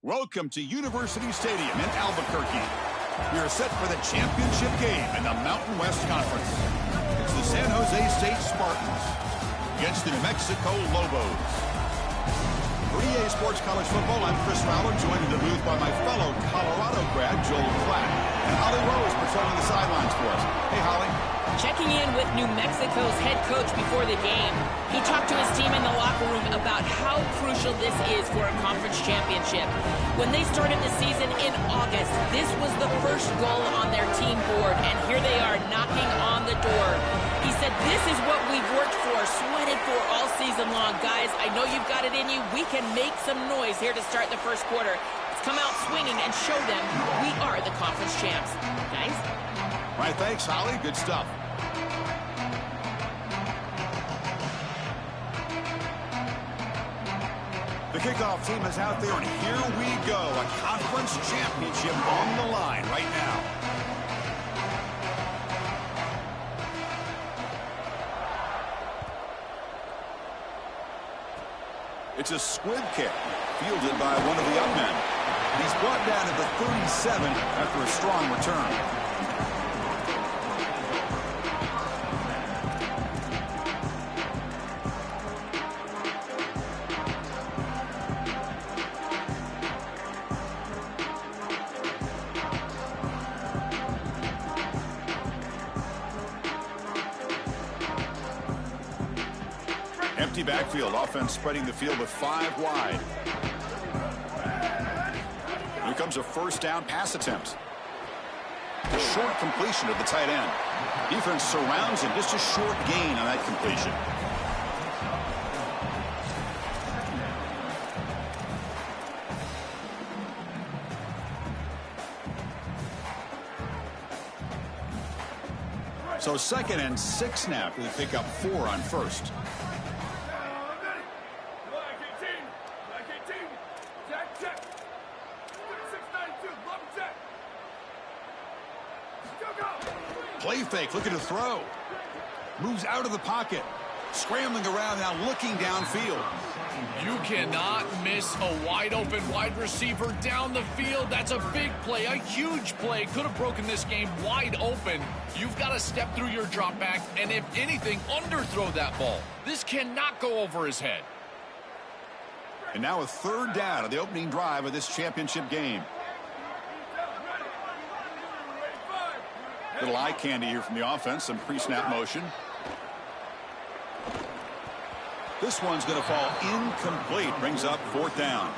Welcome to University Stadium in Albuquerque. We are set for the championship game in the Mountain West Conference. It's the San Jose State Spartans against the New Mexico Lobos. For EA Sports College Football, I'm Chris Fowler, joined in the booth by my fellow Colorado grad, Joel Klatt. And Holly Rose patrolling the sidelines for us. Hey, Holly. Checking in with New Mexico's head coach before the game. He talked to his team in the locker room about how crucial this is for a conference championship. When they started the season in August, this was the first goal on their team board, and here they are knocking on the door. He said, this is what we've worked for, sweated for all season long. Guys, I know you've got it in you. We can make some noise here to start the first quarter. Let's come out swinging and show them we are the conference champs. Guys? All right, thanks, Holly. Good stuff. The kickoff team is out there, and here we go. A conference championship on the line right now. It's a squib kick, fielded by one of the up men. He's brought down at the 37 after a strong return. Empty backfield, offense spreading the field with 5 wide. Here comes a first down pass attempt. A short completion of the tight end. Defense surrounds him, just a short gain on that completion. So 2nd and 6 now. They pick up 4 on first. Play fake, looking to throw. Moves out of the pocket. Scrambling around now, looking downfield. You cannot miss a wide open wide receiver down the field. That's a big play, a huge play. Could have broken this game wide open. You've got to step through your drop back and, if anything, underthrow that ball. This cannot go over his head. And now a 3rd down of the opening drive of this championship game. Little eye candy here from the offense, some pre-snap motion. This one's going to fall incomplete, brings up 4th down.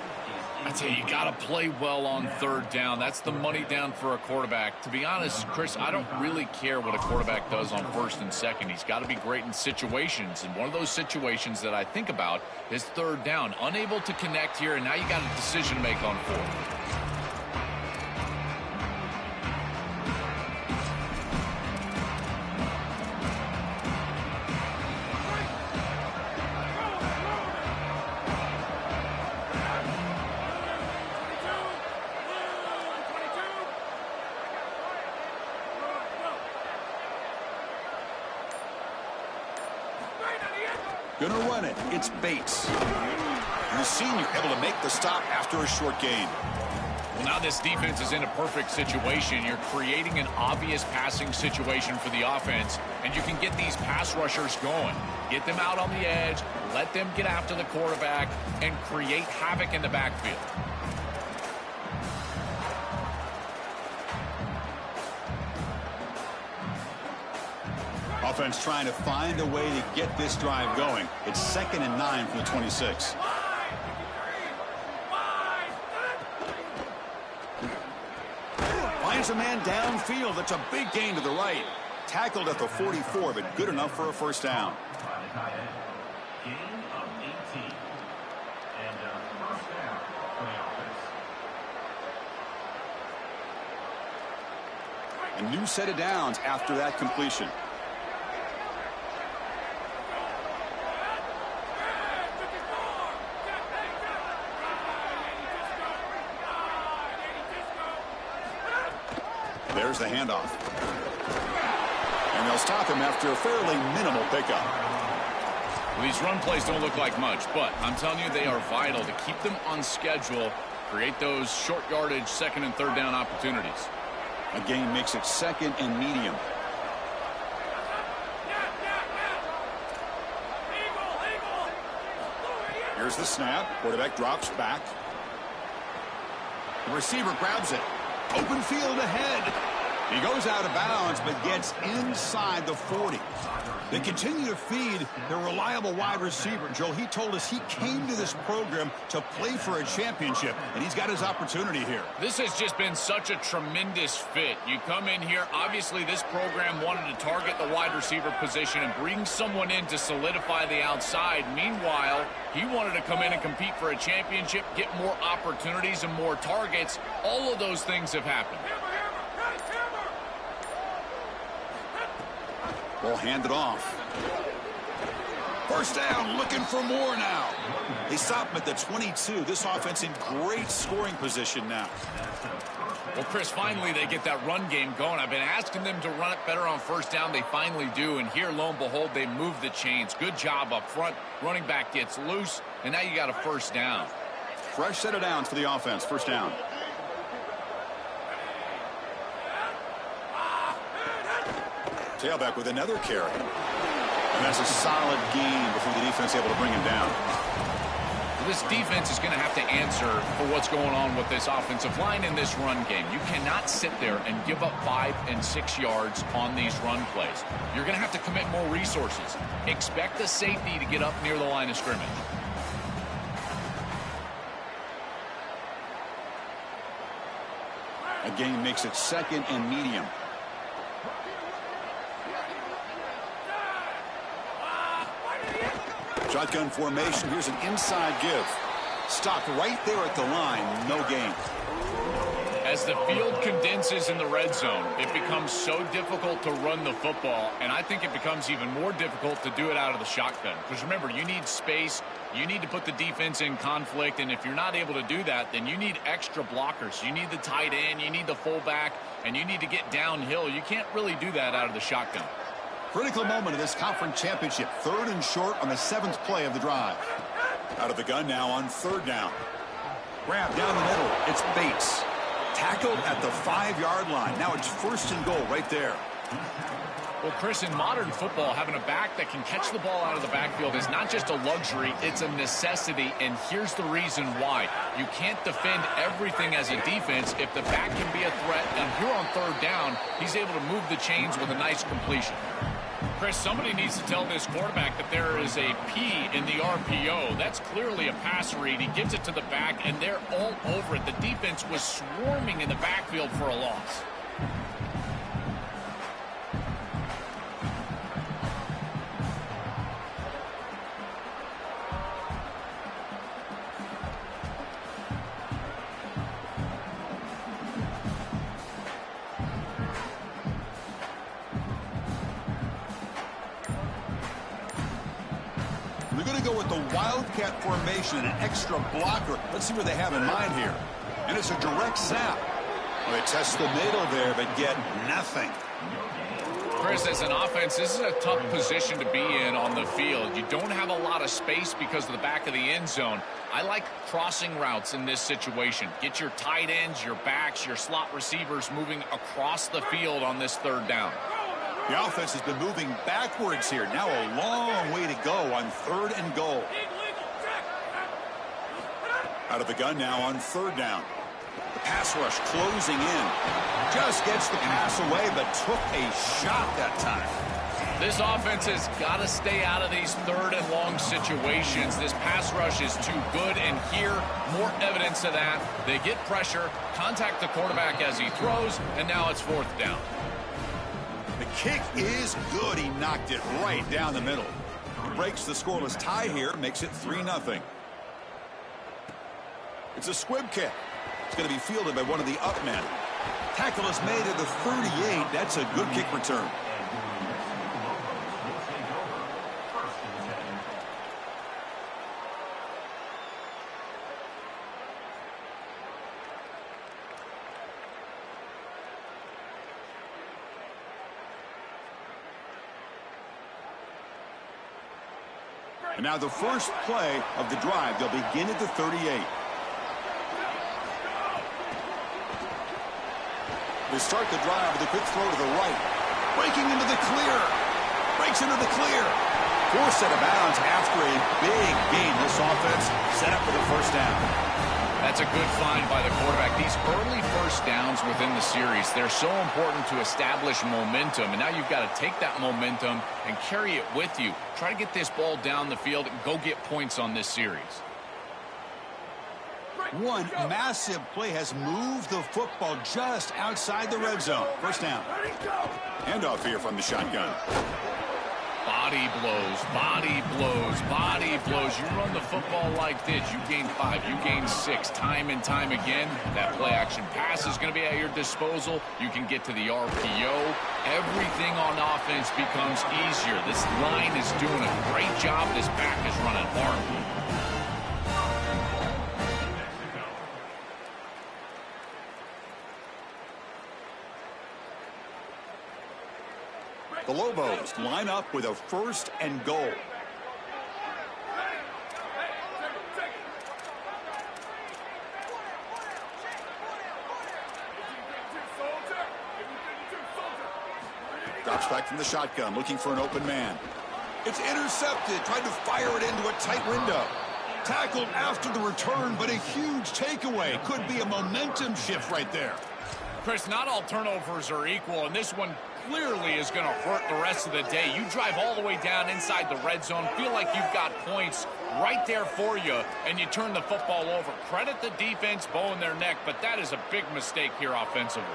I tell you, you got to play well on 3rd down. That's the money down for a quarterback. To be honest, Chris, I don't really care what a quarterback does on 1st and 2nd. He's got to be great in situations, and one of those situations that I think about is 3rd down. Unable to connect here, and now you got a decision to make on 4th. Gonna run it. It's Bates. The senior able to make the stop after a short gain. Well, now this defense is in a perfect situation. You're creating an obvious passing situation for the offense, and you can get these pass rushers going. Get them out on the edge, let them get after the quarterback, and create havoc in the backfield. Offense trying to find a way to get this drive going. It's 2nd and 9 from the 26. Finds a man downfield. That's a big gain to the right. Tackled at the 44, but good enough for a first down. A new set of downs after that completion. There's the handoff. And they'll stop him after a fairly minimal pickup. Well, these run plays don't look like much, but I'm telling you, they are vital to keep them on schedule Create those short yardage second and third down opportunities. A gain makes it second and medium. Here's the snap. Quarterback drops back. The receiver grabs it. Open field ahead. He goes out of bounds, but gets inside the 40. They continue to feed their reliable wide receiver. Joe, he told us he came to this program to play for a championship, and he's got his opportunity here. This has just been such a tremendous fit. You come in here, obviously this program wanted to target the wide receiver position and bring someone in to solidify the outside. Meanwhile, he wanted to come in and compete for a championship, get more opportunities and more targets. All of those things have happened. Ball handed off. First down, looking for more now. They stop him at the 22. This offense in great scoring position now. Well, Chris, finally they get that run game going. I've been asking them to run it better on first down. They finally do, and here, lo and behold, they move the chains. Good job up front. Running back gets loose, and now you got a first down. Fresh set of downs for the offense. First down. Tailback with another carry. And that's a solid gain before the defense able to bring him down. This defense is going to have to answer for what's going on with this offensive line in this run game. You cannot sit there and give up 5 and 6 yards on these run plays. You're going to have to commit more resources. Expect the safety to get up near the line of scrimmage. A gain makes it second and medium. Shotgun formation. Here's an inside give. Stopped right there at the line. No gain. As the field condenses in the red zone, it becomes so difficult to run the football, and I think it becomes even more difficult to do it out of the shotgun. Because remember, you need space. You need to put the defense in conflict, and if you're not able to do that, then you need extra blockers. You need the tight end, you need the fullback, and you need to get downhill. You can't really do that out of the shotgun. Critical moment of this conference championship. 3rd and short on the 7th play of the drive. Out of the gun now on 3rd down. Grab down the middle. It's Bates. Tackled at the 5-yard line. Now it's 1st and goal right there. Well, Chris, in modern football, having a back that can catch the ball out of the backfield is not just a luxury, it's a necessity, and here's the reason why. You can't defend everything as a defense if the back can be a threat, and here on 3rd down, he's able to move the chains with a nice completion. Chris, somebody needs to tell this quarterback that there is a P in the RPO. That's clearly a pass read. He gives it to the back, and they're all over it. The defense was swarming in the backfield for a loss. We're going to go with the Wildcat formation, an extra blocker. Let's see what they have in mind here. And it's a direct snap. Well, they test the middle there, but get nothing. Chris, as an offense, this is a tough position to be in on the field. You don't have a lot of space because of the back of the end zone. I like crossing routes in this situation. Get your tight ends, your backs, your slot receivers moving across the field on this 3rd down. The offense has been moving backwards here. Now a long way to go on 3rd and goal. Out of the gun now on 3rd down. The pass rush closing in. Just gets the pass away, but took a shot that time. This offense has got to stay out of these 3rd and long situations. This pass rush is too good, and here, more evidence of that. They get pressure, contact the quarterback as he throws, and now it's 4th down. The kick is good. He knocked it right down the middle. Breaks the scoreless tie here, makes it 3-0. It's a squib kick. It's going to be fielded by one of the up men. Tackle is made at the 38. That's a good kick return. And now the first play of the drive. They'll begin at the 38. To start the drive with a quick throw to the right. Breaking into the clear. Breaks into the clear. Forced out of bounds after a big gain. This offense set up for the first down. That's a good find by the quarterback. These early first downs within the series, they're so important to establish momentum. And now you've got to take that momentum and carry it with you. Try to get this ball down the field and go get points on this series. One massive play has moved the football just outside the red zone. First down. Handoff here from the shotgun. Body blows, body blows, body blows. You run the football like this, you gain 5, you gain 6, time and time again. That play action pass is going to be at your disposal. You can get to the RPO. Everything on offense becomes easier. This line is doing a great job. This back is running hard. The Lobos line up with a 1st and goal. Drops back from the shotgun, looking for an open man. It's intercepted, tried to fire it into a tight window. Tackled after the return, but a huge takeaway. Could be a momentum shift right there. Chris, not all turnovers are equal, and this one clearly is going to hurt the rest of the day. You drive all the way down inside the red zone, feel like you've got points right there for you, and you turn the football over. Credit the defense, bowing their neck, but that is a big mistake here offensively.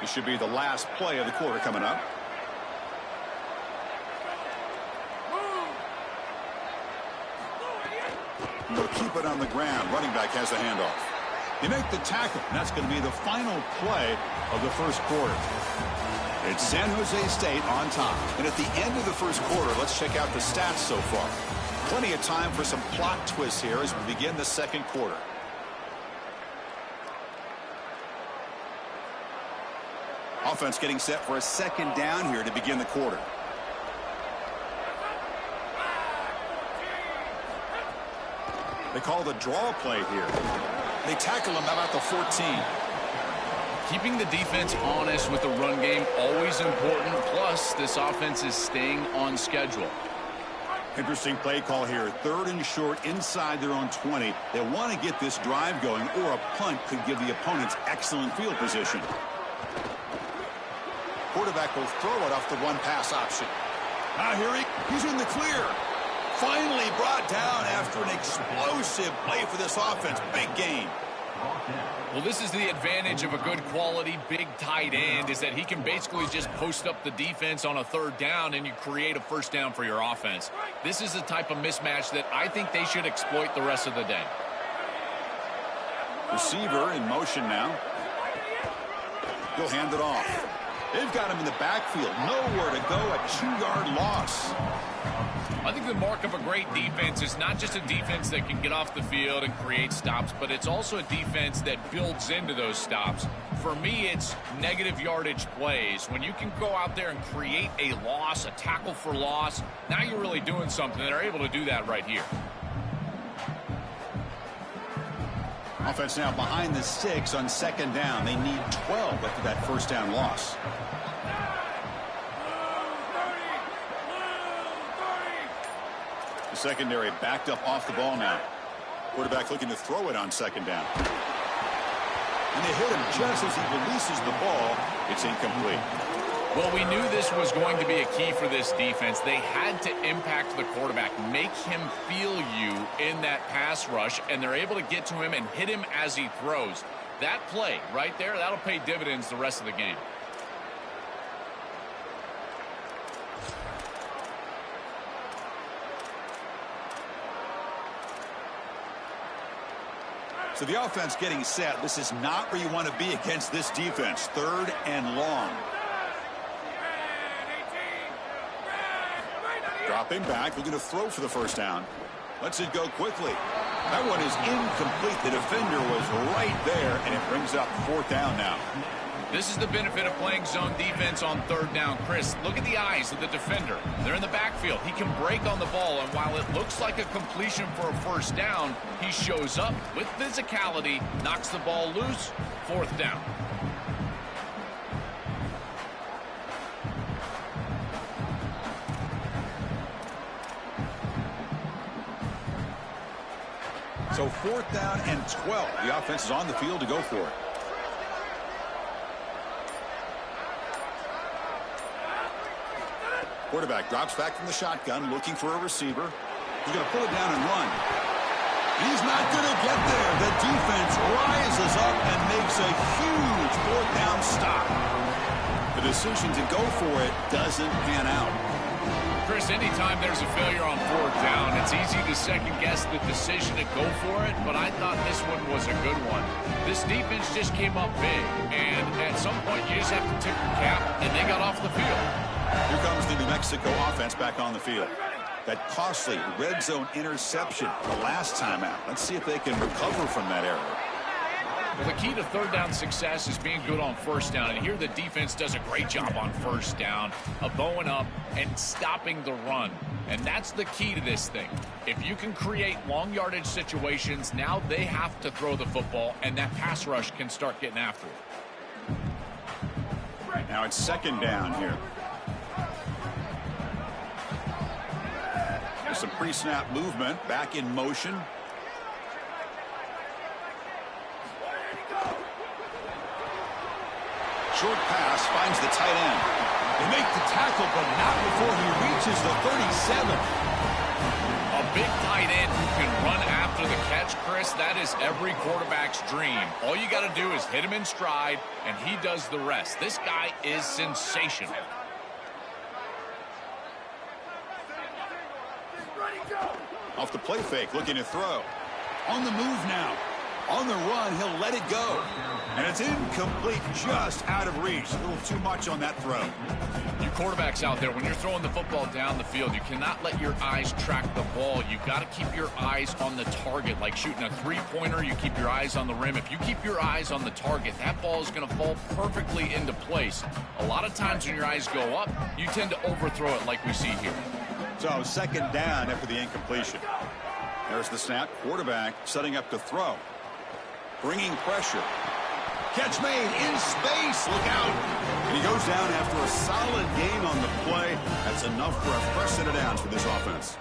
This should be the last play of the quarter coming up. They'll keep it on the ground. Running back has a handoff. They make the tackle, and that's going to be the final play of the first quarter. It's San Jose State on top. And at the end of the first quarter, let's check out the stats so far. Plenty of time for some plot twists here as we begin the second quarter. Offense getting set for a second down here to begin the quarter. They call the draw play here. They tackle him about the 14. Keeping the defense honest with the run game, always important. Plus, this offense is staying on schedule. Interesting play call here. 3rd and short inside their own 20. They want to get this drive going, or a punt could give the opponents excellent field position. Quarterback will throw it off the one pass option. Here he's in the clear. Finally brought down after an explosive play for this offense. Big gain. Well, this is the advantage of a good quality big tight end, is that he can basically just post up the defense on a 3rd down and you create a first down for your offense. This is the type of mismatch that I think they should exploit the rest of the day. Receiver in motion now. He'll hand it off. They've got him in the backfield. Nowhere to go. A 2-yard loss. I think the mark of a great defense is not just a defense that can get off the field and create stops, but it's also a defense that builds into those stops. For me, it's negative yardage plays. When you can go out there and create a loss, a tackle for loss, now you're really doing something. They're able to do that right here. Offense now behind the 6 on 2nd down. They need 12 after that first down loss. The secondary backed up off the ball now. Quarterback looking to throw it on 2nd down. And they hit him just as he releases the ball. It's incomplete. Well, we knew this was going to be a key for this defense. They had to impact the quarterback, make him feel you in that pass rush, and they're able to get to him and hit him as he throws. That play right there, that'll pay dividends the rest of the game. So the offense getting set. This is not where you want to be against this defense. 3rd and long. Dropping back, looking to throw for the first down. Lets it go quickly. That one is incomplete. The defender was right there, and it brings up 4th down now. This is the benefit of playing zone defense on 3rd down. Chris, look at the eyes of the defender. They're in the backfield. He can break on the ball, and while it looks like a completion for a first down, he shows up with physicality, knocks the ball loose, 4th down. So 4th down and 12. The offense is on the field to go for it. Quarterback drops back from the shotgun, looking for a receiver. He's going to pull it down and run. He's not going to get there. The defense rises up and makes a huge 4th down stop. The decision to go for it doesn't pan out. Chris, anytime there's a failure on 4th down, it's easy to second-guess the decision to go for it, but I thought this one was a good one. This defense just came up big, and at some point you just have to tip your cap, and they got off the field. Here comes the New Mexico offense back on the field. That costly red zone interception the last time out. Let's see if they can recover from that error. Well, the key to 3rd down success is being good on 1st down. And here the defense does a great job on 1st down of bowing up and stopping the run. And that's the key to this thing. If you can create long yardage situations, now they have to throw the football, and that pass rush can start getting after it. Now it's 2nd down here. There's some pre-snap movement, back in motion. Short pass finds the tight end. They make the tackle, but not before he reaches the 37. A big tight end who can run after the catch, Chris, that is every quarterback's dream. All you got to do is hit him in stride, and he does the rest. This guy is sensational. Off the play fake, looking to throw. On the move now. On the run, he'll let it go. And it's incomplete, just out of reach. A little too much on that throw. You quarterbacks out there, when you're throwing the football down the field, you cannot let your eyes track the ball. You've got to keep your eyes on the target. Like shooting a three-pointer, you keep your eyes on the rim. If you keep your eyes on the target, that ball is going to fall perfectly into place. A lot of times when your eyes go up, you tend to overthrow it like we see here. So 2nd down after the incompletion. There's the snap. Quarterback setting up to throw. Bringing pressure. Catch made in space. Look out. And he goes down after a solid gain on the play. That's enough for a fresh set of downs for this offense.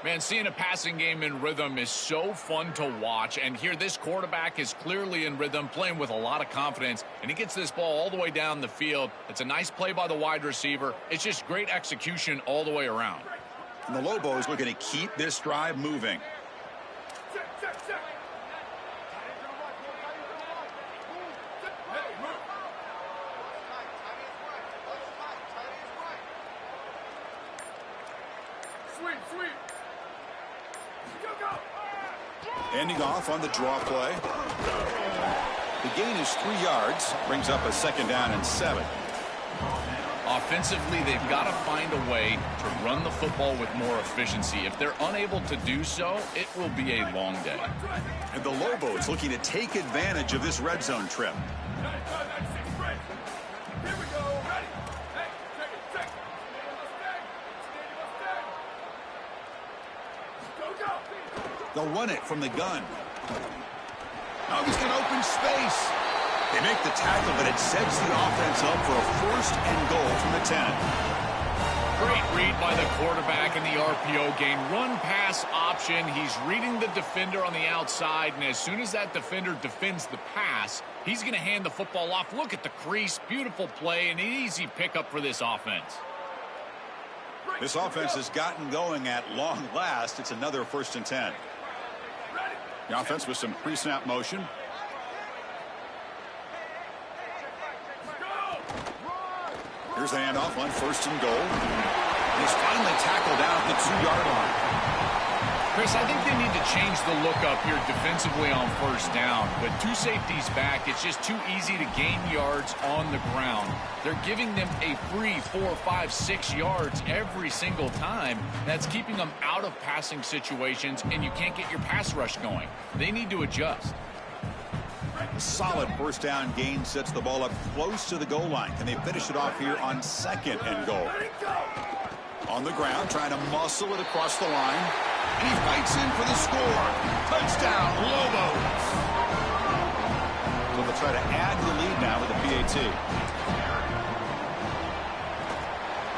Man, seeing a passing game in rhythm is so fun to watch. And here this quarterback is clearly in rhythm, playing with a lot of confidence. And he gets this ball all the way down the field. It's a nice play by the wide receiver. It's just great execution all the way around. And the Lobos looking to keep this drive moving. Ending off on the draw play. The gain is 3 yards. Brings up a 2nd down and 7. Offensively, they've got to find a way to run the football with more efficiency. If they're unable to do so, it will be a long day. And the Lobos looking to take advantage of this red zone trip. They'll run it from the gun. Oh, he's got open space. They make the tackle, but it sets the offense up for a 1st and goal from the 10. Great read by the quarterback in the RPO gain. Run pass option. He's reading the defender on the outside, and as soon as that defender defends the pass, he's going to hand the football off. Look at the crease. Beautiful play and an easy pickup for this offense. This offense has gotten going at long last. It's another 1st and 10. The offense with some pre-snap motion. Here's the handoff on 1st and goal. And he's finally tackled down at the 2-yard line. Chris, I think they need to change the look up here defensively on 1st down. With 2 safeties back, it's just too easy to gain yards on the ground. They're giving them a free 4, 5, 6 yards every single time. That's keeping them out of passing situations, and you can't get your pass rush going. They need to adjust. Solid 1st down gain sets the ball up close to the goal line. Can they finish it off here on 2nd and goal? On the ground, trying to muscle it across the line. And he fights in for the score. Touchdown, Lobos. so they'll try to add to the lead now with a PAT.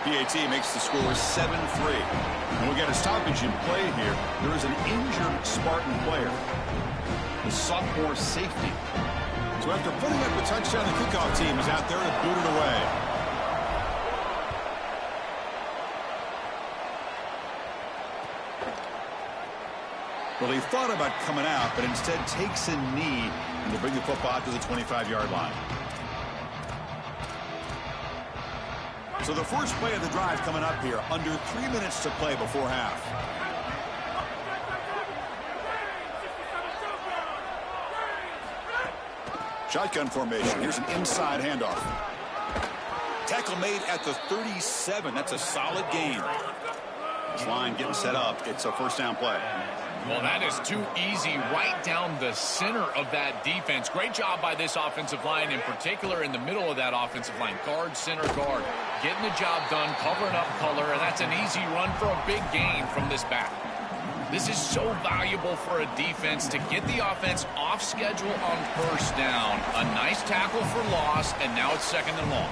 PAT makes the score 7-3. And we'll get a stoppage in play here. There is an injured Spartan player, the sophomore safety. So after putting up a touchdown, the kickoff team is out there to boot it away. Well, he thought about coming out, but instead takes a knee and to bring the football out to the 25-yard line. So the first play of the drive coming up here, under 3 minutes to play before half. Shotgun formation. Here's an inside handoff. Tackle made at the 37. That's a solid gain. This line getting set up. It's a first down play. Well, that is too easy right down the center of that defense. Great job by this offensive line, in particular in the middle of that offensive line. Guard, center, guard. Getting the job done, covering up color, and that's an easy run for a big gain from this back. This is so valuable for a defense to get the offense off schedule on first down. A nice tackle for loss, and now it's second and long.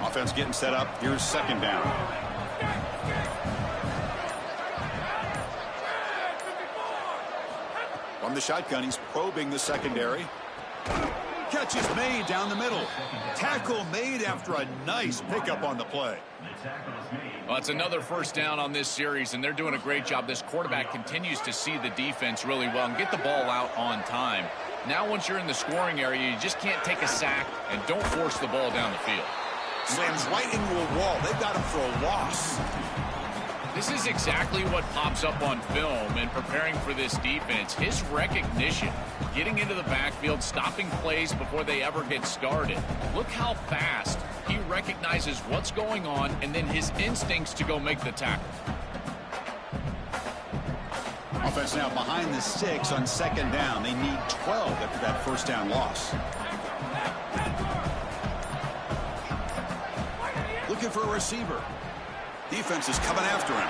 Offense getting set up. Here's second down. From the shotgun, he's probing the secondary. Catch is made down the middle. Tackle made after a nice pickup on the play. Well, it's another first down on this series, and they're doing a great job. This quarterback continues to see the defense really well and get the ball out on time. Now, once you're in the scoring area, you just can't take a sack and don't force the ball down the field. Slams right into a wall. They've got him for a loss. This is exactly what pops up on film in preparing for this defense. His recognition, getting into the backfield, stopping plays before they ever get started. Look how fast he recognizes what's going on and then his instincts to go make the tackle. Offense now behind the sticks on second down. They need 12 after that first down loss. Looking for a receiver. Defense is coming after him.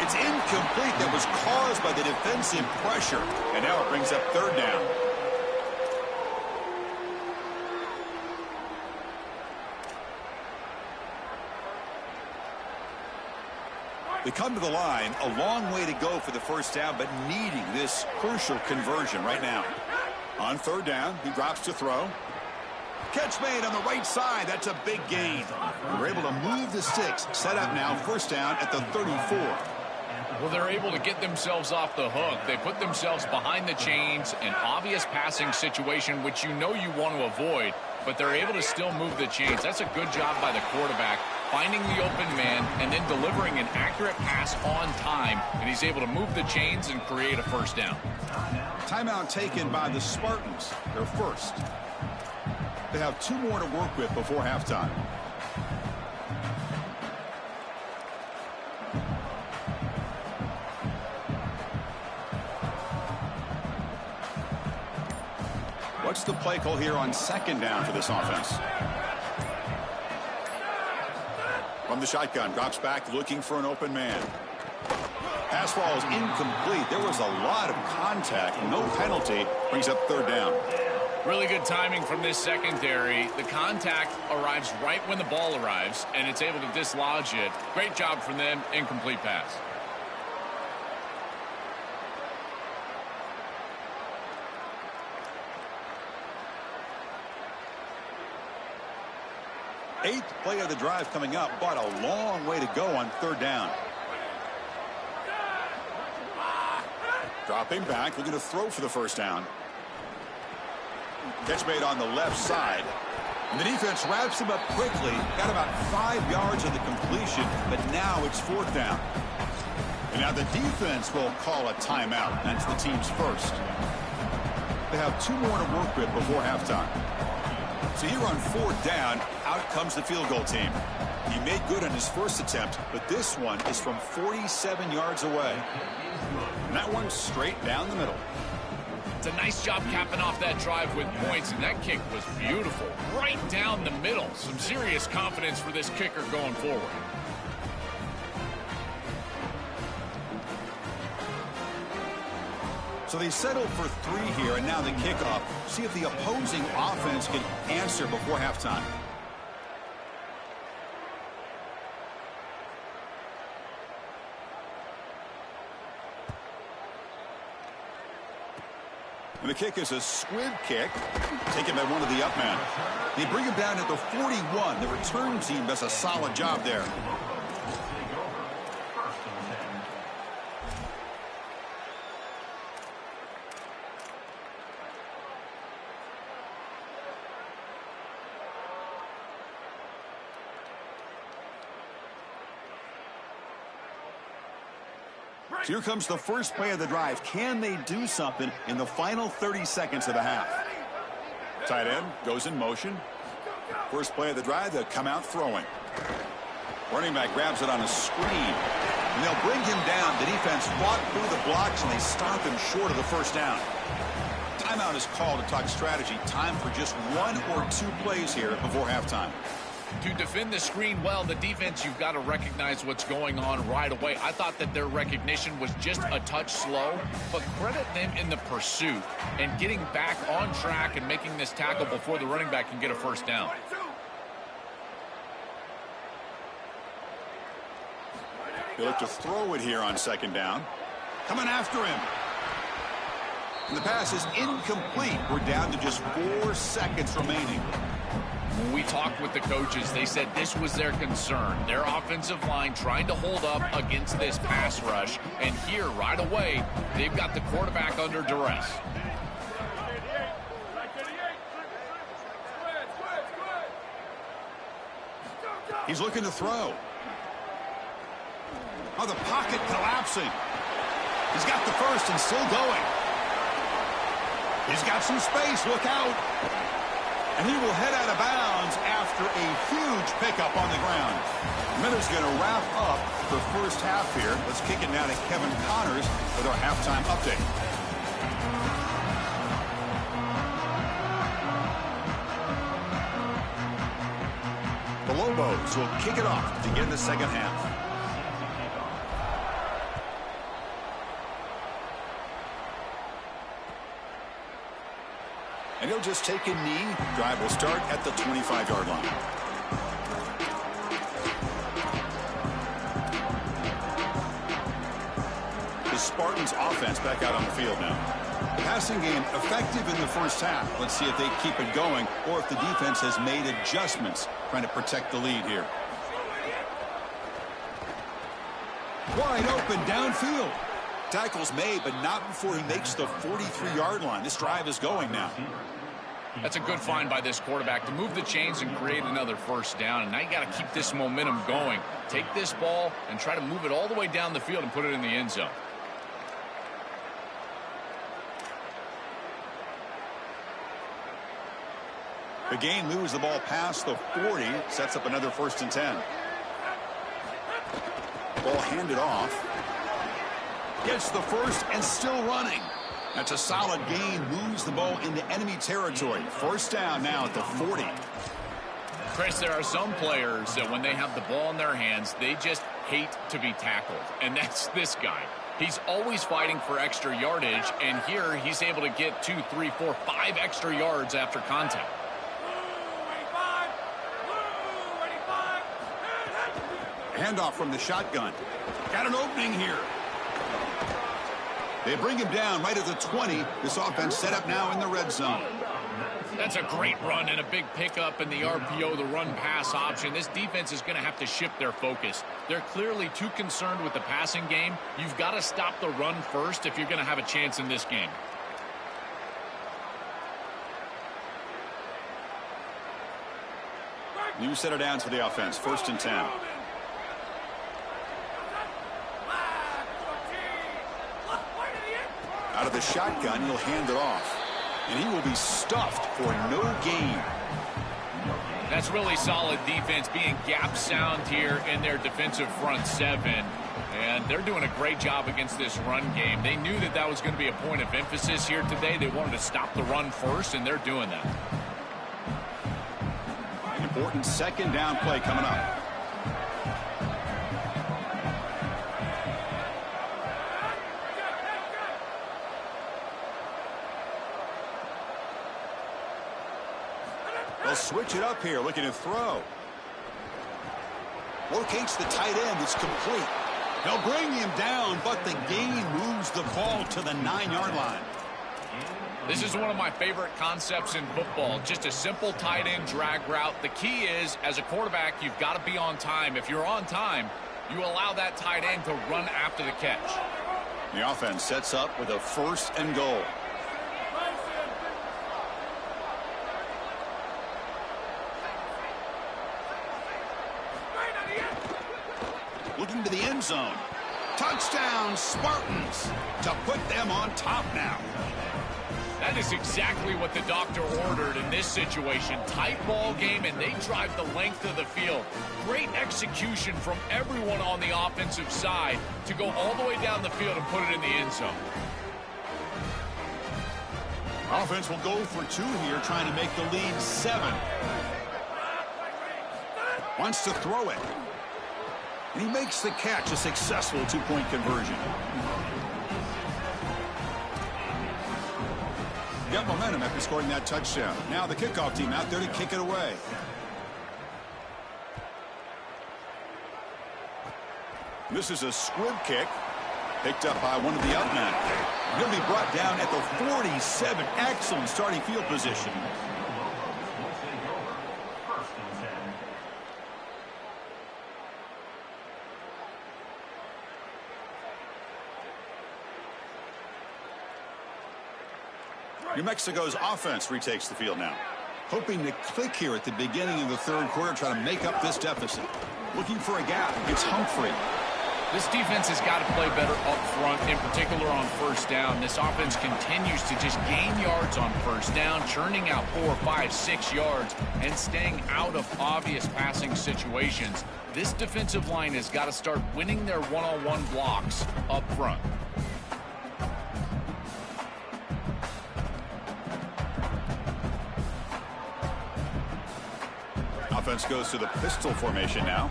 It's incomplete. That was caused by the defensive pressure. And now it brings up third down. They come to the line, a long way to go for the first down, but needing this crucial conversion right now. On third down, he drops to throw. Catch made on the right side. That's a big gain. They're able to move the sticks. Set up now, first down at the 34. Well, they're able to get themselves off the hook. They put themselves behind the chains, an obvious passing situation, which you know you want to avoid, but they're able to still move the chains. That's a good job by the quarterback, finding the open man and then delivering an accurate pass on time, and he's able to move the chains and create a first down. Timeout taken by the Spartans. They're first. They have 2 more to work with before halftime. What's the play call here on second down for this offense? From the shotgun, drops back looking for an open man. Pass ball is incomplete. There was a lot of contact. No penalty. Brings up third down. Really good timing from this secondary. The contact arrives right when the ball arrives, and it's able to dislodge it. Great job from them. Incomplete pass. Eighth play of the drive coming up, but a long way to go on third down. Dropping back, looking to throw for the first down. Catch made on the left side. And the defense wraps him up quickly. Got about 5 yards of the completion, but now it's fourth down. And now the defense will call a timeout. That's the team's first. They have 2 more to work with before halftime. So here on 4th down, out comes the field goal team. He made good on his first attempt, but this one is from 47 yards away. And that one's straight down the middle. It's a nice job capping off that drive with points, and that kick was beautiful. Right down the middle. Some serious confidence for this kicker going forward. So they settled for 3 here, and now the kickoff. See if the opposing offense can answer before halftime. And the kick is a squib kick, taken by one of the up men. They bring him down at the 41. The return team does a solid job there. So here comes the first play of the drive. Can they do something in the final 30 seconds of the half? Tight end goes in motion. First play of the drive, they'll come out throwing. Running back grabs it on a screen. And they'll bring him down. The defense fought through the blocks, and they stop him short of the first down. Timeout is called to talk strategy. Time for just 1 or 2 plays here before halftime. To defend the screen well, the defense, you've got to recognize what's going on right away. I thought that their recognition was just a touch slow, but credit them in the pursuit and getting back on track and making this tackle before the running back can get a first down. They look to throw it here on 2nd down. Coming after him. And the pass is incomplete. We're down to just 4 seconds remaining. When we talked with the coaches, they said this was their concern. Their offensive line trying to hold up against this pass rush. And here, right away, they've got the quarterback under duress. He's looking to throw. Oh, the pocket collapsing. He's got the first and still going. He's got some space. Look out. And he will head out of bounds after a huge pickup on the ground. Miller's going to wrap up the first half here. Let's kick it now to Kevin Connors with our halftime update. The Lobos will kick it off to begin the second half. And he'll just take a knee. Drive will start at the 25-yard line. The Spartans offense back out on the field now. The passing game effective in the first half. Let's see if they keep it going or if the defense has made adjustments trying to protect the lead here. Wide open downfield. Tackles made, but not before he makes the 43-yard line. This drive is going now. That's a good find by this quarterback to move the chains and create another first down. And now you got to keep this momentum going. Take this ball and try to move it all the way down the field and put it in the end zone. The gain moves the ball past the 40, sets up another 1st and 10. Ball handed off. Gets the first and still running. That's a solid gain. Moves the ball into enemy territory. First down now at the 40. Chris, there are some players that when they have the ball in their hands, they just hate to be tackled. And that's this guy. He's always fighting for extra yardage. And here he's able to get 2, 3, 4, 5 extra yards after contact. Handoff from the shotgun. Got an opening here. They bring him down right at the 20. This offense set up now in the red zone. That's a great run and a big pickup in the RPO, the run-pass option. This defense is going to have to shift their focus. They're clearly too concerned with the passing game. You've got to stop the run first if you're going to have a chance in this game. New set of downs for the offense. 1st and 10. Out of the shotgun, he'll hand it off. And he will be stuffed for no gain. That's really solid defense, being gap sound here in their defensive front seven. And they're doing a great job against this run game. They knew that that was going to be a point of emphasis here today. They wanted to stop the run first, and they're doing that. An important second down play coming up. They'll switch it up here, looking to throw. Locates the tight end. It's complete. They'll bring him down, but the gain moves the ball to the 9-yard line. This is one of my favorite concepts in football. Just a simple tight end drag route. The key is, as a quarterback, you've got to be on time. If you're on time, you allow that tight end to run after the catch. The offense sets up with a 1st and goal. Looking to the end zone. Touchdown, Spartans, to put them on top now. That is exactly what the doctor ordered in this situation. Tight ball game, and they drive the length of the field. Great execution from everyone on the offensive side to go all the way down the field and put it in the end zone. Offense will go for 2 here, trying to make the lead 7. Wants to throw it. And he makes the catch, a successful 2-point conversion. Got momentum after scoring that touchdown. Now the kickoff team out there to kick it away. This is a squib kick, picked up by one of the out men. He'll be brought down at the 47. Excellent starting field position. New Mexico's offense retakes the field now. Hoping to click here at the beginning of the 3rd quarter, try to make up this deficit. Looking for a gap. It's Humphrey. This defense has got to play better up front, in particular on 1st down. This offense continues to just gain yards on 1st down, churning out 4, 5, 6 yards, and staying out of obvious passing situations. This defensive line has got to start winning their one-on-one blocks up front. Offense goes to the pistol formation now.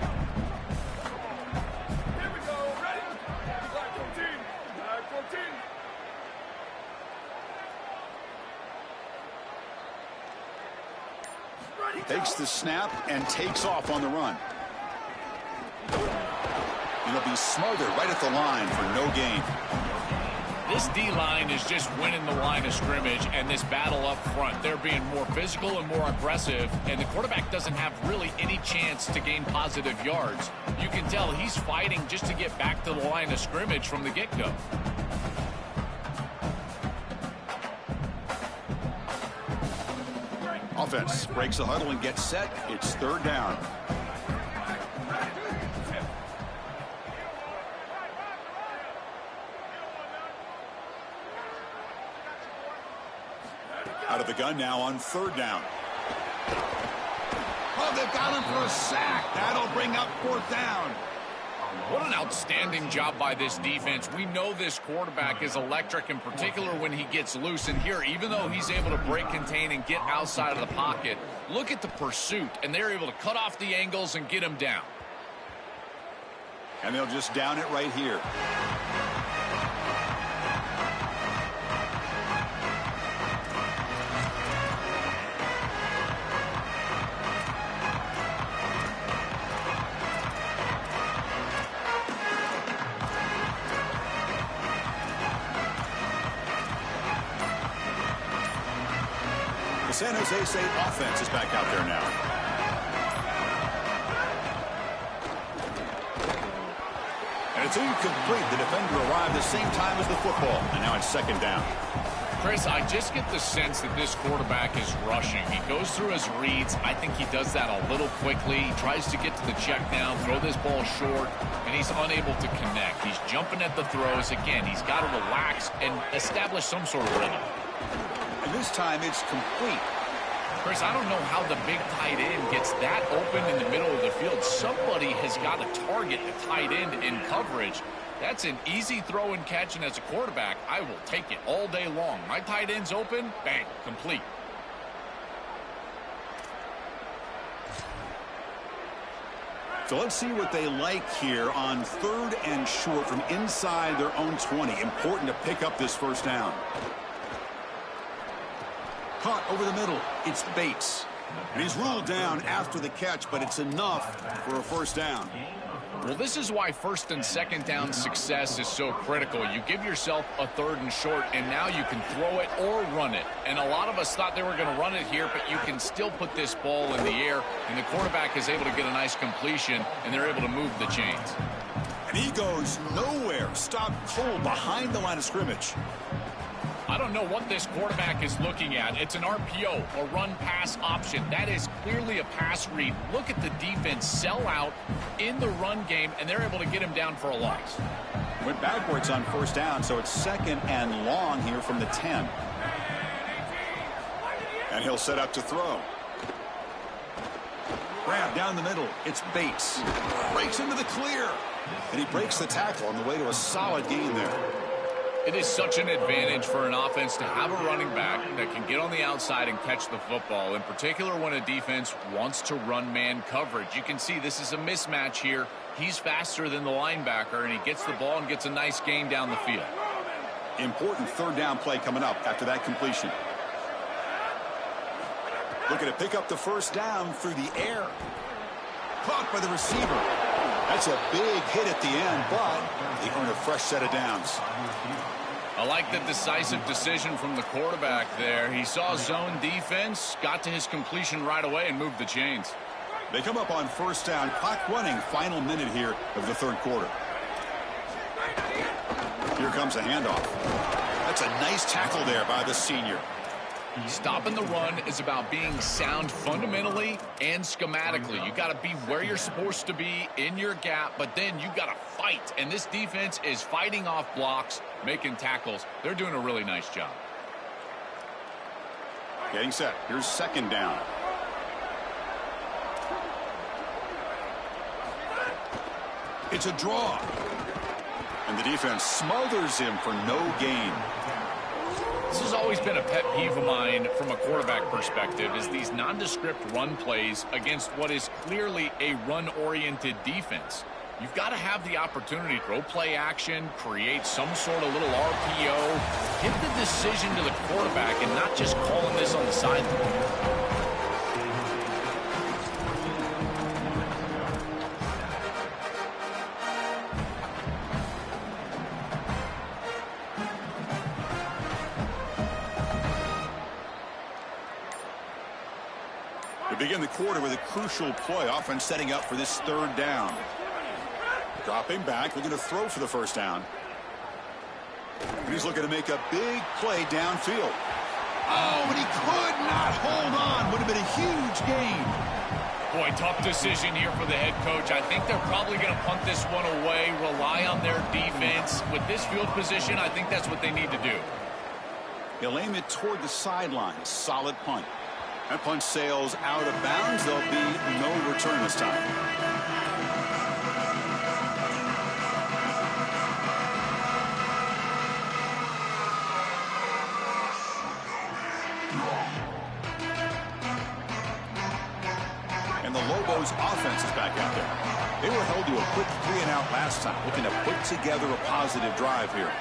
Here we go. Ready? Black 14. Black 14. Takes the snap and takes off on the run. It'll be smothered right at the line for no gain. This D-line is just winning the line of scrimmage, and this battle up front, they're being more physical and more aggressive, and the quarterback doesn't have really any chance to gain positive yards. You can tell he's fighting just to get back to the line of scrimmage from the get-go. Offense breaks the huddle and gets set. It's 3rd down. Out of the gun now on 3rd down. Oh, they've got him for a sack. That'll bring up 4th down. What an outstanding job by this defense. We know this quarterback is electric, in particular when he gets loose. And here, even though he's able to break, contain, and get outside of the pocket, look at the pursuit, and they're able to cut off the angles and get him down. And they'll just down it right here. The San Jose State offense is back out there now. And it's incomplete. The defender arrived the same time as the football, and now it's 2nd down. Chris, I just get the sense that this quarterback is rushing. He goes through his reads. I think he does that a little quickly. He tries to get to the check down, throw this ball short, and he's unable to connect. He's jumping at the throws. Again, he's got to relax and establish some sort of rhythm. And this time it's complete. Chris, I don't know how the big tight end gets that open in the middle of the field. Somebody has got to target the tight end in coverage. That's an easy throw and catch, and as a quarterback, I will take it all day long. My tight end's open, bang, complete. So let's see what they like here on 3rd and short from inside their own 20. Important to pick up this first down. Caught over the middle. It's Bates. And he's ruled down after the catch, but it's enough for a first down. Well, this is why 1st and 2nd down success is so critical. You give yourself a 3rd and short, and now you can throw it or run it. And a lot of us thought they were going to run it here, but you can still put this ball in the air, and the quarterback is able to get a nice completion, and they're able to move the chains. And he goes nowhere. Stopped cold behind the line of scrimmage. I don't know what this quarterback is looking at. It's an RPO, a run-pass option. That is clearly a pass read. Look at the defense sell out in the run game, and they're able to get him down for a loss. Went backwards on 1st down, so it's 2nd and long here from the 10. And he'll set up to throw. Grab down the middle. It's Bates. Breaks into the clear. And he breaks the tackle on the way to a solid gain there. It is such an advantage for an offense to have a running back that can get on the outside and catch the football, in particular when a defense wants to run man coverage. You can see this is a mismatch here. He's faster than the linebacker, and he gets the ball and gets a nice gain down the field. Important 3rd down play coming up after that completion. Looking to pick up the first down through the air. Caught by the receiver. That's a big hit at the end, but they earn a fresh set of downs. I like the decisive decision from the quarterback there. He saw zone defense, got to his completion right away, and moved the chains. They come up on 1st down. Clock running. Final minute here of the 3rd quarter. Here comes a handoff. That's a nice tackle there by the senior. Stopping the run is about being sound fundamentally and schematically. You got to be where you're supposed to be in your gap, but then you got to fight. And this defense is fighting off blocks, making tackles. They're doing a really nice job. Getting set. Here's 2nd down. It's a draw. And the defense smothers him for no gain. This has always been a pet peeve of mine from a quarterback perspective, is these nondescript run plays against what is clearly a run-oriented defense. You've got to have the opportunity to throw play action, create some sort of little RPO, give the decision to the quarterback and not just calling this on the sideline. Begin the quarter with a crucial play. Offense setting up for this 3rd down. Dropping back. We're going to throw for the first down. And he's looking to make a big play downfield. Oh, and he could not hold on. Would have been a huge gain. Boy, tough decision here for the head coach. I think they're probably going to punt this one away, rely on their defense. With this field position, I think that's what they need to do. He'll aim it toward the sideline. Solid punt. That punt sails out of bounds. There'll be no return this time. And the Lobos offense is back out there. They were held to a quick 3-and-out last time, looking to put together a positive drive here.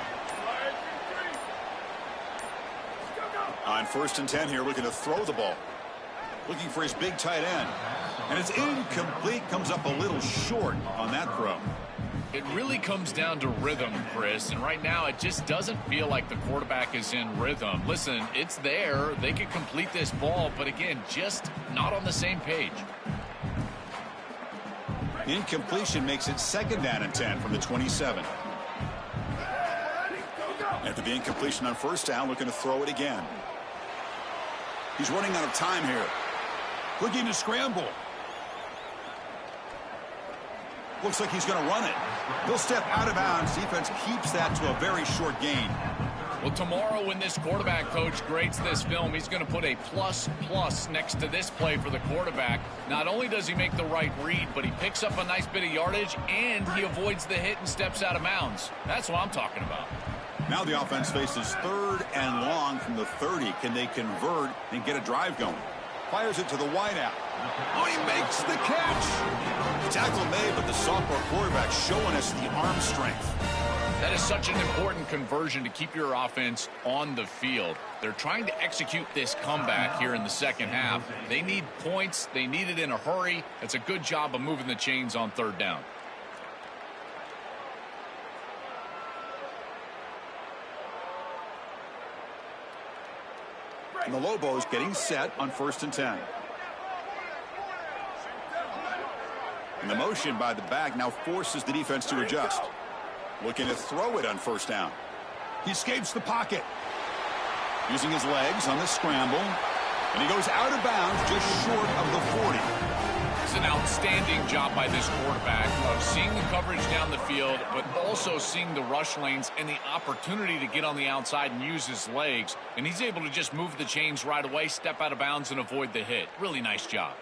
On 1st and 10 here, looking to throw the ball. Looking for his big tight end. And it's incomplete. Comes up a little short on that throw. It really comes down to rhythm, Chris. And right now, it just doesn't feel like the quarterback is in rhythm. Listen, it's there. They could complete this ball. But again, just not on the same page. Incompletion makes it 2nd down and 10 from the 27. After the incompletion on first down, looking to throw it again. He's running out of time here. Looking to scramble. Looks like he's going to run it. He'll step out of bounds. Defense keeps that to a very short gain. Well, tomorrow when this quarterback coach grades this film, he's going to put a plus next to this play for the quarterback. Not only does he make the right read, but he picks up a nice bit of yardage, and he avoids the hit and steps out of bounds. That's what I'm talking about. Now the offense faces third and long from the 30. Can they convert and get a drive going? Fires it to the wideout. Oh, he makes the catch. Tackle made, but the sophomore quarterback showing us the arm strength. That is such an important conversion to keep your offense on the field. They're trying to execute this comeback here in the second half. They need points. They need it in a hurry. It's a good job of moving the chains on third down. And the Lobos getting set on 1st and 10. And the motion by the back now forces the defense to adjust. Looking to throw it on first down. He escapes the pocket. Using his legs on the scramble. And he goes out of bounds just short of the 40. It's an outstanding job by this quarterback of seeing the coverage down the field, but also seeing the rush lanes and the opportunity to get on the outside and use his legs. And he's able to just move the chains right away, step out of bounds, and avoid the hit. Really nice job.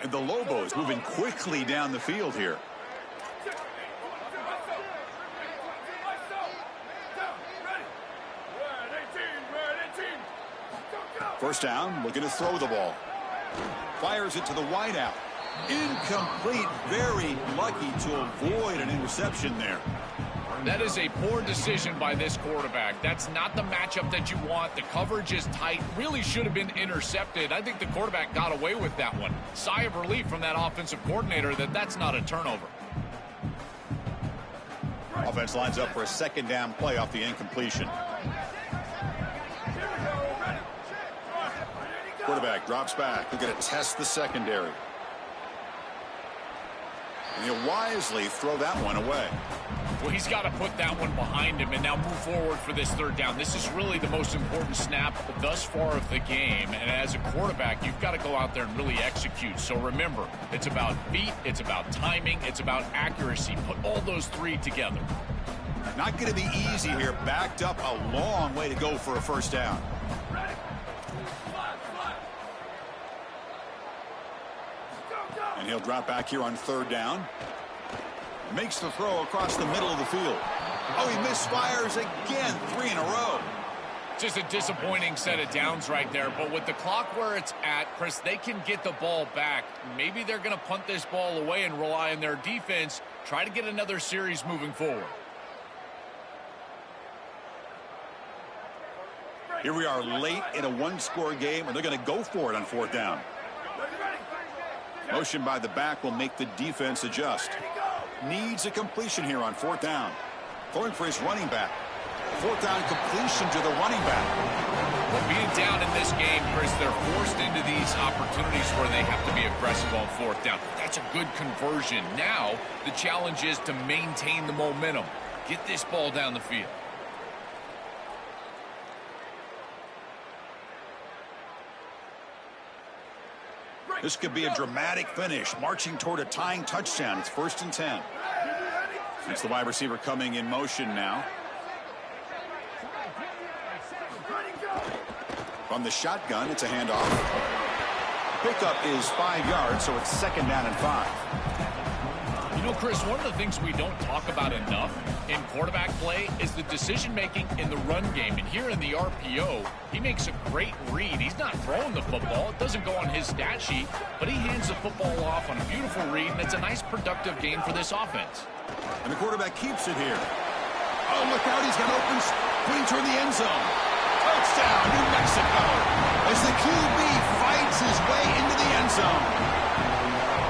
And the Lobos moving quickly down the field here. First down, looking to throw the ball. Fires it to the wideout. Incomplete. Very lucky to avoid an interception there. That is a poor decision by this quarterback. That's not the matchup that you want. The coverage is tight. Really should have been intercepted. I think the quarterback got away with that one. Sigh of relief from that offensive coordinator that that's not a turnover. Offense lines up for a second down play off the incompletion. Quarterback drops back. They're going to test the secondary. And he'll wisely throw that one away. Well, he's got to put that one behind him and now move forward for this third down. This is really the most important snap thus far of the game. And as a quarterback, you've got to go out there and really execute. So remember, it's about feet, it's about timing, it's about accuracy. Put all those three together. Not going to be easy here. Backed up a long way to go for a first down. And he'll drop back here on third down. Makes the throw across the middle of the field. Oh, he misfires again. 3 in a row. Just a disappointing set of downs right there. But with the clock where it's at, Chris, they can get the ball back. Maybe they're going to punt this ball away and rely on their defense. Try to get another series moving forward. Here we are late in a one-score game, and they're going to go for it on fourth down. Motion by the back will make the defense adjust. Needs a completion here on fourth down. Throwing for his running back. Fourth down completion to the running back. Well, being down in this game, Chris, they're forced into these opportunities where they have to be aggressive on fourth down. That's a good conversion. Now, the challenge is to maintain the momentum. Get this ball down the field. This could be a dramatic finish, marching toward a tying touchdown. It's 1st and 10. It's the wide receiver coming in motion now. From the shotgun, it's a handoff. Pickup is 5 yards, so it's 2nd down and 5. You know, Chris, one of the things we don't talk about enough in quarterback play is the decision-making in the run game. And here in the RPO, he makes a great read. He's not throwing the football. It doesn't go on his stat sheet, but he hands the football off on a beautiful read, and it's a nice, productive game for this offense. And the quarterback keeps it here. Oh, look out. He's got open, putting toward the end zone. Touchdown, New Mexico, as the QB fights his way into the end zone.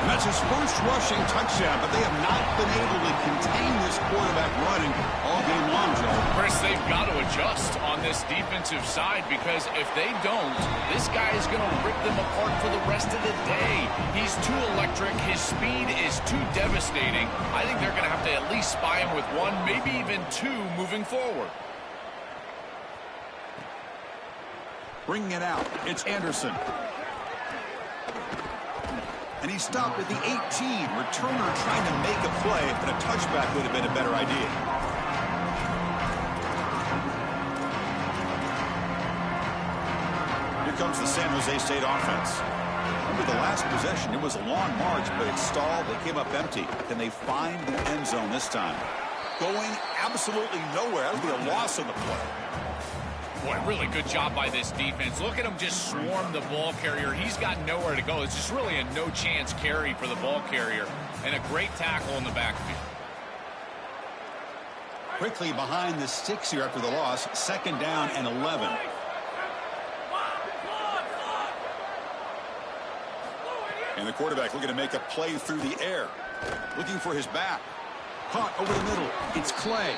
And that's his first rushing touchdown, but they have not been able to contain this quarterback running all game long, Joe. Chris, they've got to adjust on this defensive side, because if they don't, this guy is going to rip them apart for the rest of the day. He's too electric. His speed is too devastating. I think they're going to have to at least spy him with one, maybe even two moving forward. Bringing it out, it's Anderson. And he stopped at the 18. Returner trying to make a play, but a touchback would have been a better idea. Here comes the San Jose State offense. Remember the last possession, it was a long march, but it stalled. They came up empty. Can they find the end zone this time? Going absolutely nowhere. That would be a loss on the play. Boy, really good job by this defense. Look at him just swarm the ball carrier. He's got nowhere to go. It's just really a no-chance carry for the ball carrier, and a great tackle in the backfield. Quickly behind the sticks here after the loss. 2nd down and 11. And the quarterback looking to make a play through the air. Looking for his back. Caught over the middle. It's Clay.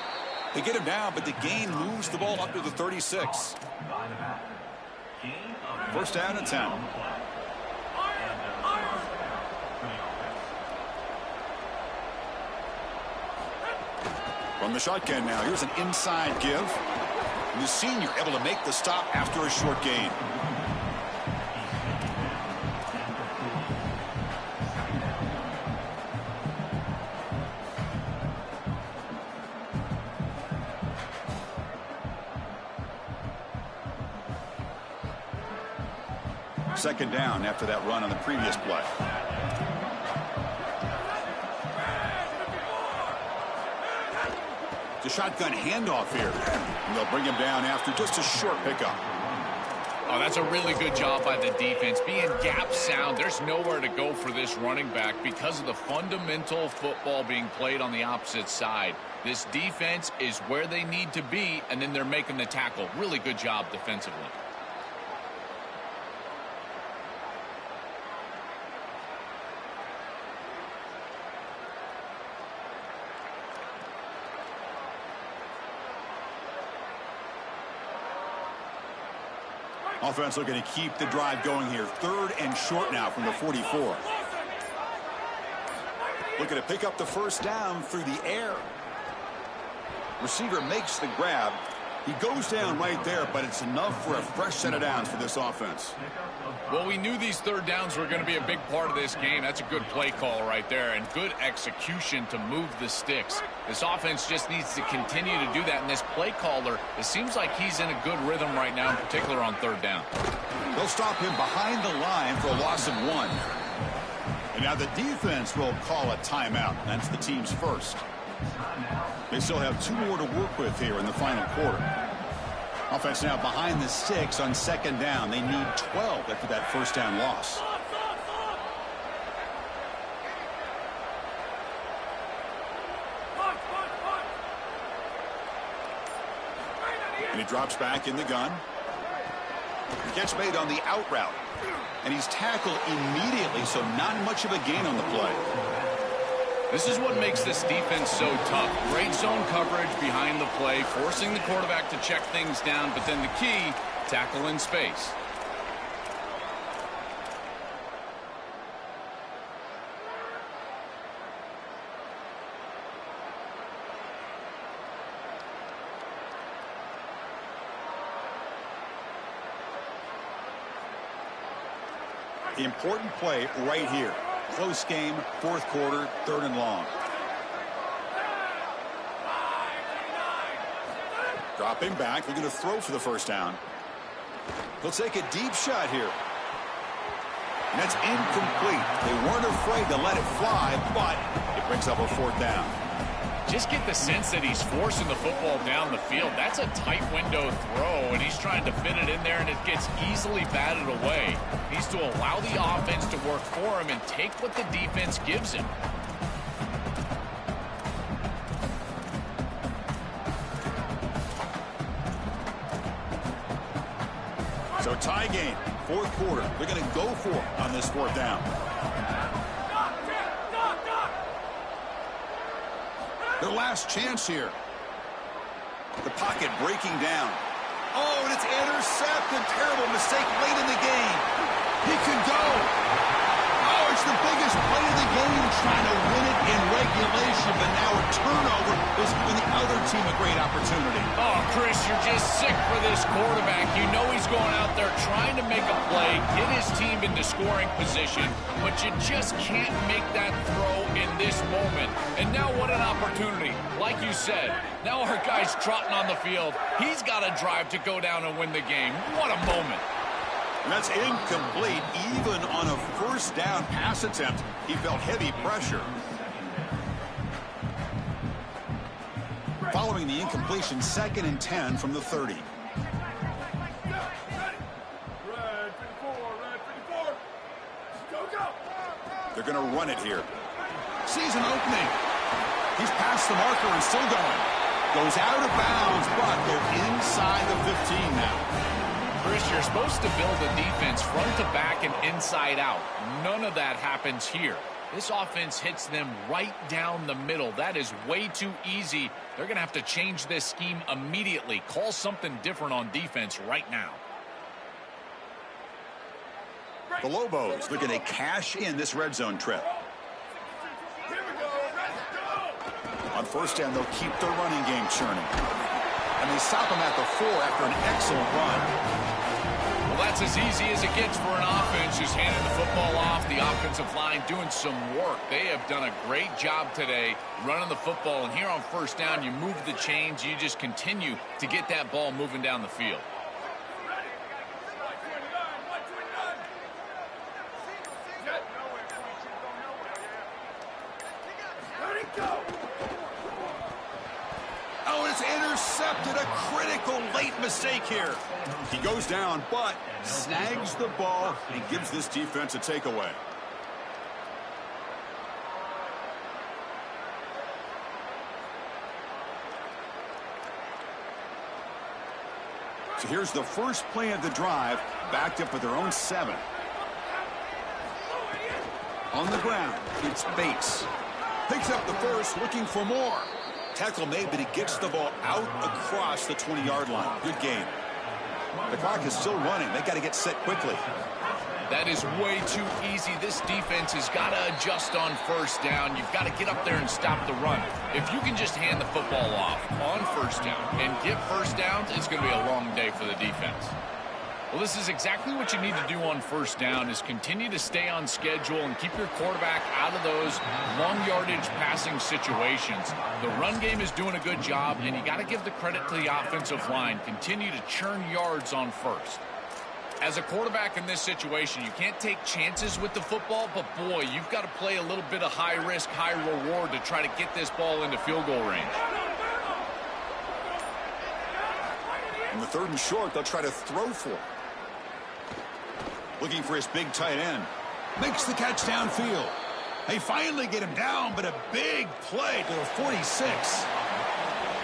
They get him down, but the gain moves the ball up to the 36. 1st down and 10. From the shotgun now, here's an inside give. And the senior able to make the stop after a short gain. Second down after that run on the previous play. It's a shotgun handoff here. And they'll bring him down after just a short pickup. Oh, that's a really good job by the defense. Being gap sound, there's nowhere to go for this running back because of the fundamental football being played on the opposite side. This defense is where they need to be, and then they're making the tackle. Really good job defensively. Offense looking to keep the drive going here. 3rd and short now from the 44. Looking to pick up the 1st down through the air. Receiver makes the grab. He goes down right there, but it's enough for a fresh set of downs for this offense. Well, we knew these 3rd downs were going to be a big part of this game. That's a good play call right there, and good execution to move the sticks. This offense just needs to continue to do that, and this play caller, it seems like he's in a good rhythm right now, in particular on 3rd down. They'll stop him behind the line for a loss of 1. And now the defense will call a timeout. That's the team's first. They still have 2 more to work with here in the final quarter. Offense now behind the sticks on 2nd down. They need 12 after that 1st down loss. And he drops back in the gun. The catch made on the out route. And he's tackled immediately, so not much of a gain on the play. This is what makes this defense so tough. Great zone coverage behind the play, forcing the quarterback to check things down, but then the key, tackle in space. The important play right here. Close game, 4th quarter, 3rd and long. Dropping back, looking to throw for the 1st down. He'll take a deep shot here. And that's incomplete. They weren't afraid to let it fly, but it brings up a 4th down. Just get the sense that he's forcing the football down the field. That's a tight window throw, and he's trying to fit it in there, and it gets easily batted away. He needs to allow the offense to work for him and take what the defense gives him. So tie game, 4th quarter. They're going to go for it on this 4th down. Their last chance here. The pocket breaking down. Oh, and it's intercepted. Terrible mistake late in the game. He could go. Oh, it's the biggest play of the game, trying to win it in regulation, but now a turnover is giving the other team a great opportunity. Oh, Chris, you're just sick for this quarterback. You know he's going out there trying to make a play, get his team into scoring position, but you just can't make that throw in this moment. And now what an opportunity. Like you said, now our guy's trotting on the field. He's got a drive to go down and win the game. What a moment. And that's incomplete. Even on a first down pass attempt, he felt heavy pressure. Following the incompletion, 2nd and 10 from the 30. Red 54. Go. They're going to run it here. Sees an opening. He's past the marker and still going. Goes out of bounds, but they're inside the 15 now. Chris, you're supposed to build a defense front to back and inside out. None of that happens here. This offense hits them right down the middle. That is way too easy. They're going to have to change this scheme immediately. Call something different on defense right now. The Lobos looking to cash in this red zone trip. Here we go. Let's go. On first down, they'll keep their running game churning. And they stop him at the 4 after an excellent run. Well, that's as easy as it gets for an offense, just handing the football off. The offensive line doing some work. They have done a great job today running the football. And here on first down, you move the chains. You just continue to get that ball moving down the field. Oh, it's intercepted. A critical late mistake here. He goes down, but snags the ball and gives this defense a takeaway. So here's the first play of the drive, backed up with their own 7. On the ground, it's Bates. Picks up the first, looking for more. Tackle made, but he gets the ball out across the 20-yard line. Good game. The clock is still running. They got to get set quickly. That is way too easy. This defense has got to adjust on first down. You've got to get up there and stop the run. If you can just hand the football off on first down and get first downs, it's going to be a long day for the defense. Well, this is exactly what you need to do on first down, is continue to stay on schedule and keep your quarterback out of those long yardage passing situations. The run game is doing a good job, and you got to give the credit to the offensive line. Continue to churn yards on first. As a quarterback in this situation, you can't take chances with the football, but boy, you've got to play a little bit of high risk, high reward to try to get this ball into field goal range. On the 3rd and short, they'll try to throw for it. Looking for his big tight end. Makes the catch downfield. They finally get him down, but a big play to the 46.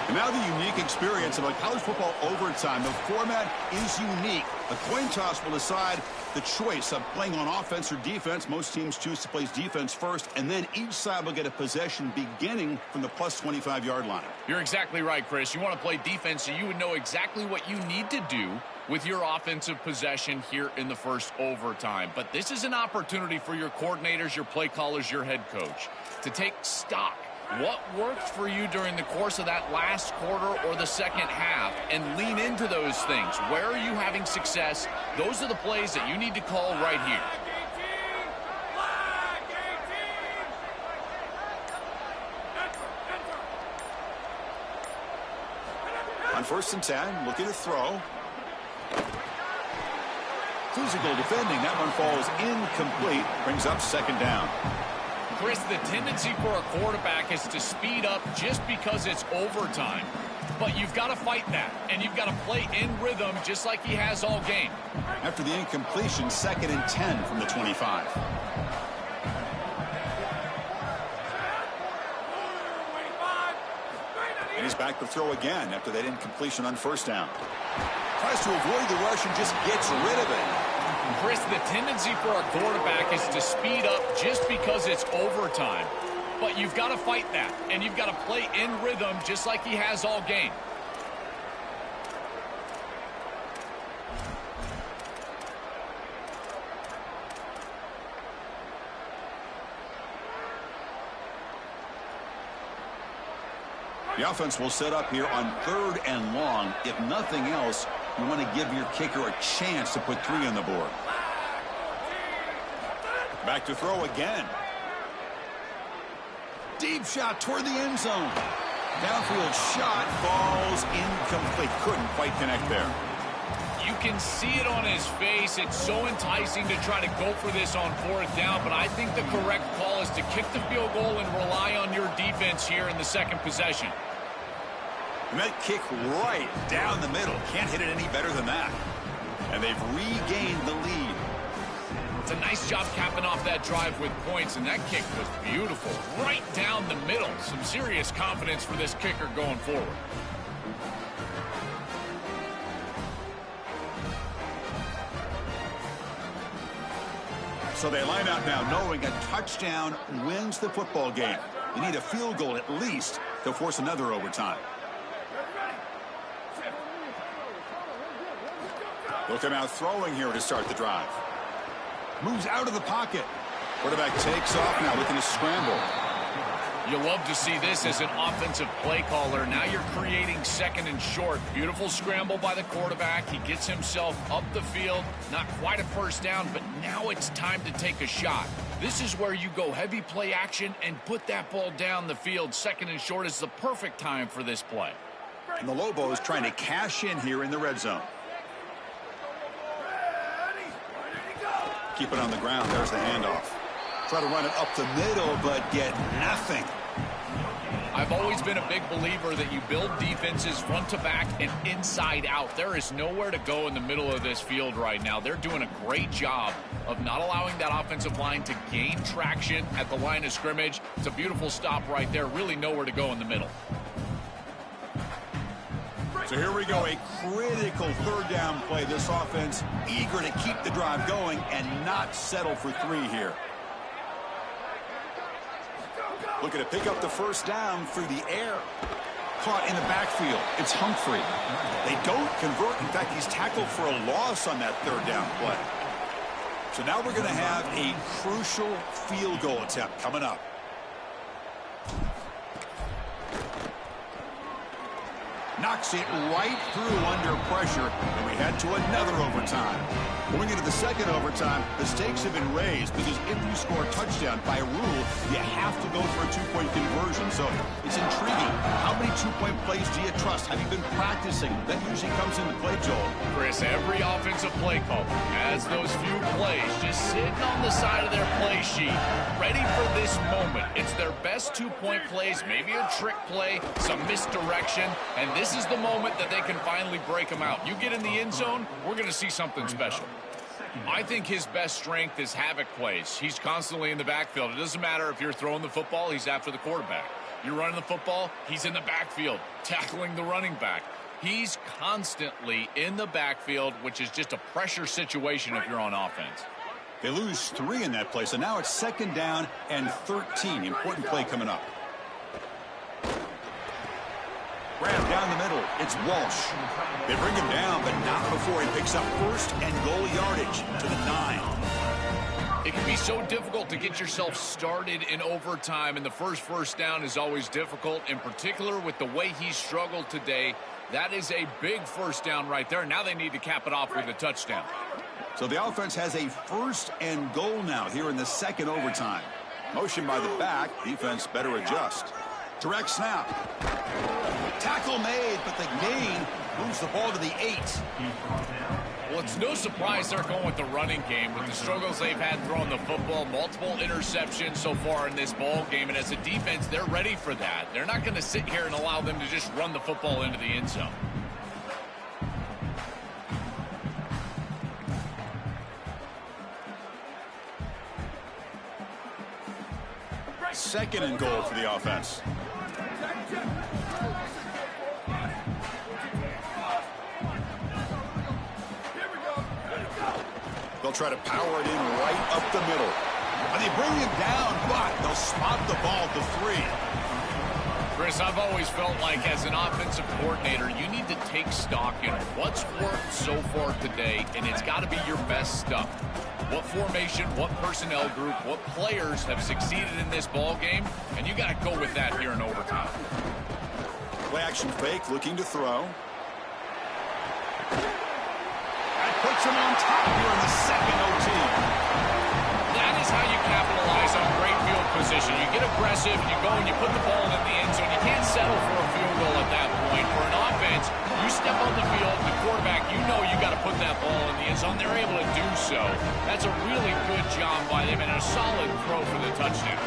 And now the unique experience of a college football overtime. The format is unique. A coin toss will decide the choice of playing on offense or defense. Most teams choose to play defense first, and then each side will get a possession beginning from the plus 25-yard line. You're exactly right, Chris. You want to play defense so you would know exactly what you need to do with your offensive possession here in the first overtime. But this is an opportunity for your coordinators, your play callers, your head coach to take stock. What worked for you during the course of that last quarter or the second half, and lean into those things. Where are you having success? Those are the plays that you need to call right here. On 1st and 10, looking to throw. Physical defending. That one falls incomplete. Brings up 2nd down. Chris, the tendency for a quarterback is to speed up just because it's overtime. But you've got to fight that, and you've got to play in rhythm just like he has all game. After the incompletion, 2nd and 10 from the 25. And he's back to throw again after that incompletion on 1st down. Tries to avoid the rush and just gets rid of it. Chris, the tendency for a quarterback is to speed up just because it's overtime. But you've got to fight that, and you've got to play in rhythm just like he has all game. The offense will set up here on 3rd and long. If nothing else, you want to give your kicker a chance to put 3 on the board. Back to throw again. Deep shot toward the end zone. Downfield shot falls incomplete. Couldn't quite connect there. You can see it on his face. It's so enticing to try to go for this on 4th down, but I think the correct call is to kick the field goal and rely on your defense here in the 2nd possession. And that kick right down the middle. Can't hit it any better than that. And they've regained the lead. It's a nice job capping off that drive with points, and that kick was beautiful. Right down the middle. Some serious confidence for this kicker going forward. So they line out now knowing a touchdown wins the football game. You need a field goal at least to force another overtime. They'll come out throwing here to start the drive. Moves out of the pocket. Quarterback takes off now looking to scramble. You love to see this as an offensive play caller. Now you're creating 2nd and short. Beautiful scramble by the quarterback. He gets himself up the field. Not quite a 1st down, but now it's time to take a shot. This is where you go heavy play action and put that ball down the field. 2nd and short is the perfect time for this play. And the Lobos trying to cash in here in the red zone. Keep it on the ground. There's the handoff. Try to run it up the middle, but get nothing. I've always been a big believer that you build defenses front to back and inside out. There is nowhere to go in the middle of this field right now. They're doing a great job of not allowing that offensive line to gain traction at the line of scrimmage. It's a beautiful stop right there. Really nowhere to go in the middle. So here we go, a critical 3rd down play. This offense eager to keep the drive going and not settle for 3 here. Looking to pick up the 1st down through the air. Caught in the backfield. It's Humphrey. They don't convert. In fact, he's tackled for a loss on that 3rd down play. So now we're going to have a crucial field goal attempt coming up. Knocks it right through under pressure, and we head to another overtime. Going into the 2nd overtime, the stakes have been raised because if you score a touchdown, by rule, you have to go for a 2-point conversion. So it's intriguing. How many 2-point plays do you trust? Have you been practicing? That usually comes into play, Joel. Chris, every offensive play call has those few plays just sitting on the side of their play sheet, ready for this moment. It's their best 2-point plays, maybe a trick play, some misdirection, and this is the moment that they can finally break them out. You get in the end zone, we're going to see something special. I think his best strength is havoc plays. He's constantly in the backfield. It doesn't matter if you're throwing the football, he's after the quarterback. You're running the football, he's in the backfield, tackling the running back. He's constantly in the backfield, which is just a pressure situation if you're on offense. They lose 3 in that play, so now it's 2nd down and 13. Important play coming up. Grab down the middle. It's Walsh. They bring him down, but not before he picks up 1st and goal yardage to the 9. It can be so difficult to get yourself started in overtime, and the first down is always difficult, in particular with the way he struggled today. That is a big 1st down right there. Now they need to cap it off with a touchdown. So the offense has a 1st and goal now here in the 2nd overtime. Motion by the back. Defense better adjust. Direct snap. Tackle made, but the gain moves the ball to the 8. Well, it's no surprise they're going with the running game with the struggles they've had throwing the football, multiple interceptions so far in this ball game, and as a defense, they're ready for that. They're not going to sit here and allow them to just run the football into the end zone. Second and goal for the offense. They'll try to power it in right up the middle. And they bring him down, but they'll spot the ball to 3. Chris, I've always felt like as an offensive coordinator, you need to take stock in what's worked so far today, and it's got to be your best stuff. What formation, what personnel group, what players have succeeded in this ball game, and you got to go with that here in overtime. Play action fake, looking to throw. That puts him on top here in the second OT. That is how you capitalize on great field position. You get aggressive, you go and you put the ball in the end zone. You can't settle for a field goal at that point. For an offense, you step on the field, the quarterback, you know you got to put that ball in the end zone. They're able to do so. That's a really good job by them and a solid throw for the touchdown.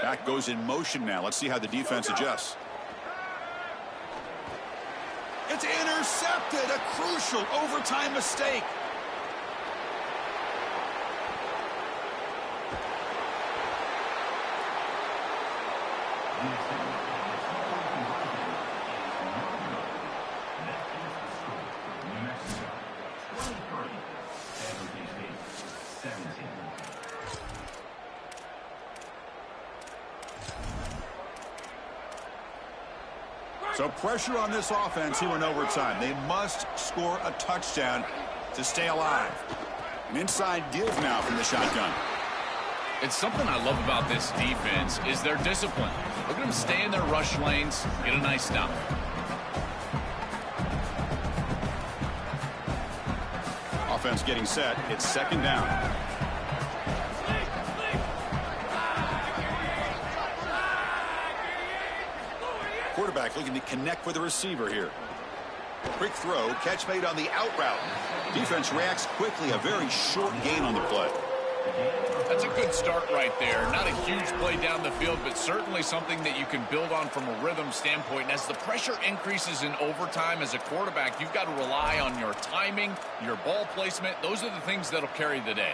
Back goes in motion now. Let's see how the defense adjusts. It's intercepted. A crucial overtime mistake. So pressure on this offense here in overtime. They must score a touchdown to stay alive. An inside give now from the shotgun. It's something I love about this defense is their discipline. Look at them stay in their rush lanes, get a nice stop. Offense getting set. It's second down. Quarterback looking to connect with the receiver here. Quick throw, catch made on the out route. Defense reacts quickly, a very short gain on the play. That's a good start right there. Not a huge play down the field, but certainly something that you can build on from a rhythm standpoint. And as the pressure increases in overtime as a quarterback, you've got to rely on your timing, your ball placement. Those are the things that'll carry the day.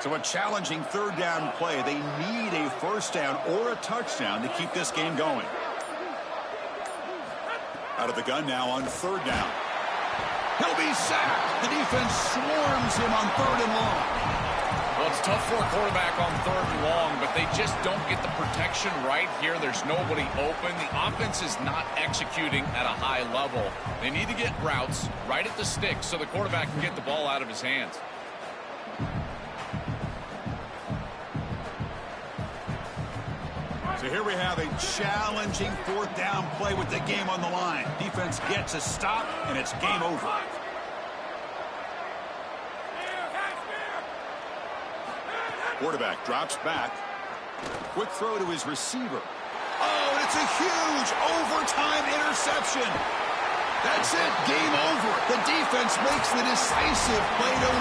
So a challenging third down play. They need a first down or a touchdown to keep this game going. Out of the gun now on third down. He'll be sacked. The defense swarms him on third and long. Well, it's tough for a quarterback on third and long, but they just don't get the protection right here. There's nobody open. The offense is not executing at a high level. They need to get routes right at the stick so the quarterback can get the ball out of his hands. So here we have a challenging fourth down play with the game on the line. Defense gets a stop, and it's game over. Quarterback drops back. Quick throw to his receiver. Oh, and it's a huge overtime interception. That's it. Game over. The defense makes the decisive play to